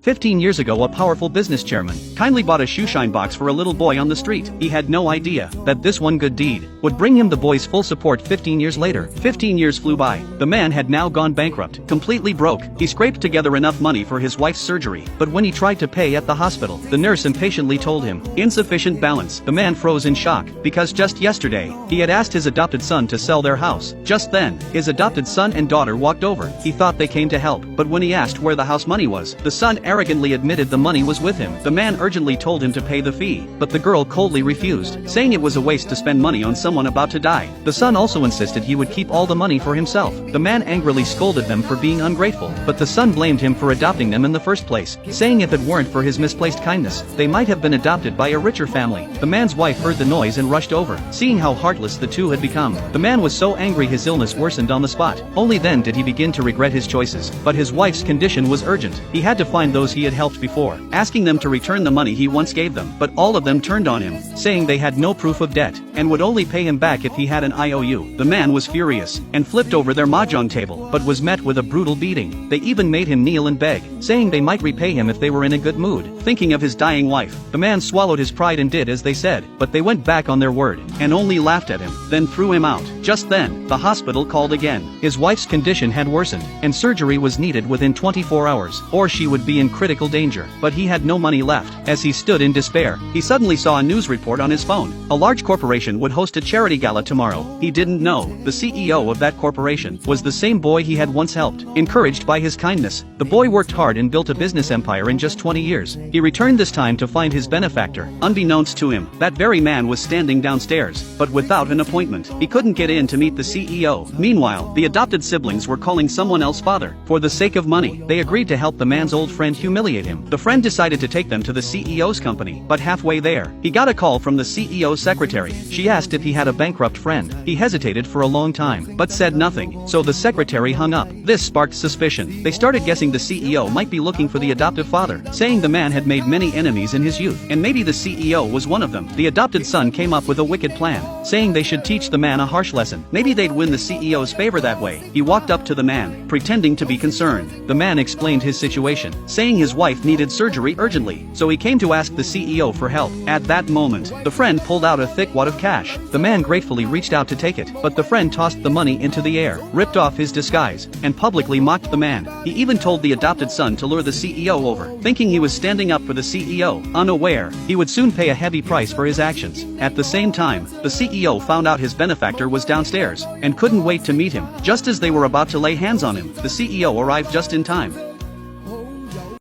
15 years ago, a powerful business chairman kindly bought a shoeshine box for a little boy on the street. He had no idea that this one good deed would bring him the boy's full support 15 years later. 15 years flew by. The man had now gone bankrupt, completely broke. He scraped together enough money for his wife's surgery, but when he tried to pay at the hospital, the nurse impatiently told him, "Insufficient balance." The man froze in shock, because just yesterday, he had asked his adopted son to sell their house. Just then, his adopted son and daughter walked over. He thought they came to help, but when he asked where the house money was, the son arrogantly admitted the money was with him. The man urgently told him to pay the fee, but the girl coldly refused, saying it was a waste to spend money on someone about to die. The son also insisted he would keep all the money for himself. The man angrily scolded them for being ungrateful, but the son blamed him for adopting them in the first place, saying if it weren't for his misplaced kindness, they might have been adopted by a richer family. The man's wife heard the noise and rushed over, seeing how heartless the two had become. The man was so angry his illness worsened on the spot. Only then did he begin to regret his choices. But his wife's condition was urgent. He had to find those he had helped before, asking them to return the money he once gave them. But all of them turned on him, saying they had no proof of debt, and would only pay him back if he had an IOU. The man was furious, and flipped over their mahjong table, but was met with a brutal beating. They even made him kneel and beg, saying they might repay him if they were in a good mood. Thinking of his dying wife, the man swallowed his pride and did as they said, but they went back on their word, and only laughed at him, then threw him out. Just then, the hospital called again. His wife's condition had worsened, and surgery was needed within 24 hours, or she would be in critical danger. But he had no money left. As he stood in despair, he suddenly saw a news report on his phone. A large corporation would host a charity gala tomorrow. He didn't know the CEO of that corporation was the same boy he had once helped. Encouraged by his kindness, the boy worked hard and built a business empire in just 20 years. He returned this time to find his benefactor. Unbeknownst to him, that very man was standing downstairs, but without an appointment. He couldn't get in to meet the CEO. Meanwhile, the adopted siblings were calling someone else father. For the sake of money, they agreed to help the man's old friend humiliate him. The friend decided to take them to the CEO's company, but halfway there, he got a call from the CEO's secretary. She asked if he had a bankrupt friend. He hesitated for a long time, but said nothing, so the secretary hung up. This sparked suspicion. They started guessing the CEO might be looking for the adoptive father, saying the man had made many enemies in his youth, and maybe the CEO was one of them. The adopted son came up with a wicked plan, saying they should teach the man a harsh lesson. Maybe they'd win the CEO's favor that way. He walked up to the man, pretending to be concerned. The man explained his situation, saying his wife needed surgery urgently, so he came to ask the CEO for help. At that moment, the friend pulled out a thick wad of cash. The man gratefully reached out to take it, but the friend tossed the money into the air, ripped off his disguise, and publicly mocked the man. He even told the adopted son to lure the CEO over, thinking he was standing up for the CEO, unaware he would soon pay a heavy price for his actions. At the same time, the CEO found out his benefactor was downstairs, and couldn't wait to meet him. Just as they were about to lay hands on him, the CEO arrived just in time.